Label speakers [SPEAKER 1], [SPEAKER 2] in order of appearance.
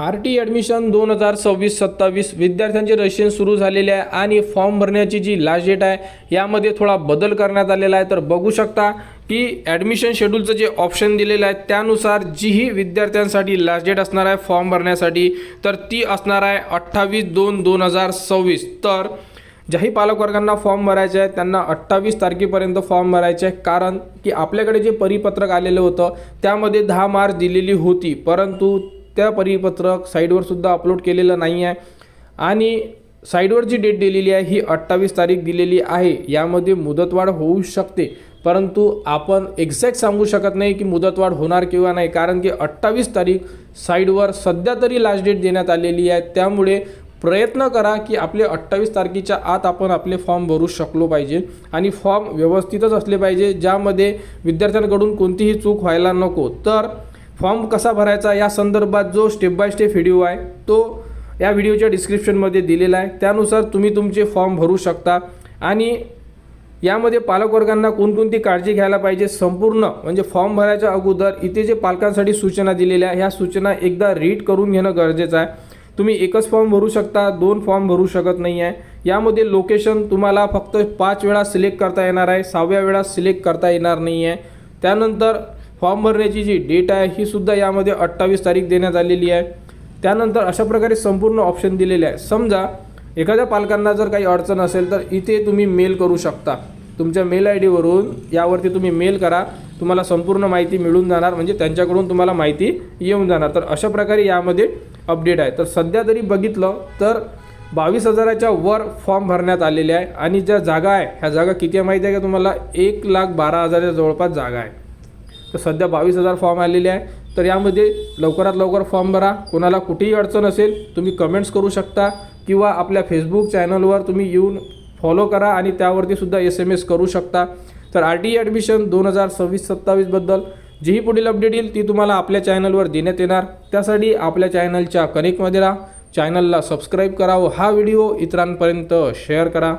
[SPEAKER 1] RT admission 2026-27 विद्यार्थ्यांचे registration सुरू झालेले आहे आणि फॉर्म भरण्याची जी लास्ट डेट आहे यामध्ये थोडा बदल करण्यात आलेला आहे। तर बघू शकता की ॲडमिशन शेड्यूलचं जे ऑप्शन दिलेलं आहे त्यानुसार जीही विद्यार्थ्यांसाठी लास्ट डेट असणार आहे फॉर्म भरण्यासाठी तर ती असणार आहे 28/2/2026। तर ज्याही पालकवर्गांना फॉर्म भरायचे आहे त्यांना 28 तारखेपर्यंत फॉर्म भरायचे आहे, कारण की आपल्याकडे जे परिपत्रक आलेलं होतं त्यामध्ये 10 मार्च दिलेली होती, परंतु त्या परिपत्रक साईडवर सुद्धा अपलोड केलेलं नाही आहे आणि साईडवर जी डेट दिलेली आहे ही 28 तारीख दिलेली आहे। यामध्ये मुदतवाढ होऊ शकते, परंतु आपण एक्झॅक्ट सांगू शकत नाही की मुदतवाढ होणार किंवा नाही, कारण की 28 तारीख साईडवर सध्या तरी लास्ट डेट देण्यात आलेली आहे। त्यामुळे प्रयत्न करा की आपले 28 तारखेच्या आत आपण आपले फॉर्म भरू शकलो पाहिजे आणि फॉर्म व्यवस्थितच असले पाहिजे, ज्यामध्ये विद्यार्थ्यांकडून कोणतीही चूक व्हायला नको। तर फॉर्म कसा भरायचा या संदर्भात जो स्टेप बाय स्टेप व्हिडिओ आहे तो या व्हिडिओच्या डिस्क्रिप्शनमध्ये दिलेला आहे, त्यानुसार तुम्ही तुमचे फॉर्म भरू शकता। आणि यामध्ये पालकवर्गांना कोणकोणती काळजी घ्यायला पाहिजे संपूर्ण म्हणजे फॉर्म भरायच्या अगोदर इथे जे पालकांसाठी सूचना दिलेल्या आहे ह्या सूचना एकदा रीड करून घेणं गरजेचं आहे। तुम्ही एकच फॉर्म भरू शकता, 2 फॉर्म भरू शकत नाही आहे। यामध्ये लोकेशन तुम्हाला फक्त 5 वेळा सिलेक्ट करता येणार आहे, 6व्या वेळा सिलेक्ट करता येणार नाही आहे। त्यानंतर फॉर्म भरण्याची जी डेट आहे ही सुद्धा यामध्ये 28 तारीख देण्यात आलेली आहे। त्यानंतर अशा प्रकारे संपूर्ण ऑप्शन दिलेले आहे। समजा एखाद्या पालकांना जर काही अडचण असेल तर इथे तुम्ही मेल करू शकता, तुमच्या मेल ID वरून यावरती तुम्ही मेल करा, तुम्हाला संपूर्ण माहिती मिळून जाणार, म्हणजे त्यांच्याकडून तुम्हाला माहिती येऊन जाणार। तर अशा प्रकारे यामध्ये अपडेट आहे। तर सध्या तरी बघितलं तर 22,000च्या वर फॉर्म भरण्यात आलेले आहे आणि ज्या जागा आहे ह्या जागा किती आहे माहिती आहे का तुम्हाला? 1,12,000च्या जवळपास जागा आहे। तर सध्या 22,000 फॉर्म आलेले आहे। तर यामध्ये लवकरात लवकर फॉर्म भरा। कोणाला कुठेही अडचण असेल तुम्ही कमेंट्स करू शकता किंवा आपल्या फेसबुक चॅनलवर तुम्ही येऊन फॉलो करा आणि त्यावरती सुद्धा SMS करू शकता। तर RT ॲडमिशन 2026-27 बद्दल जीही पुढील अपडेट येईल ती तुम्हाला आपल्या चॅनलवर देण्यात येणार। त्यासाठी आपल्या चॅनलच्या कनेक्टमध्ये राहा, चॅनलला सबस्क्राईब करा व हा व्हिडिओ इतरांपर्यंत शेअर करा।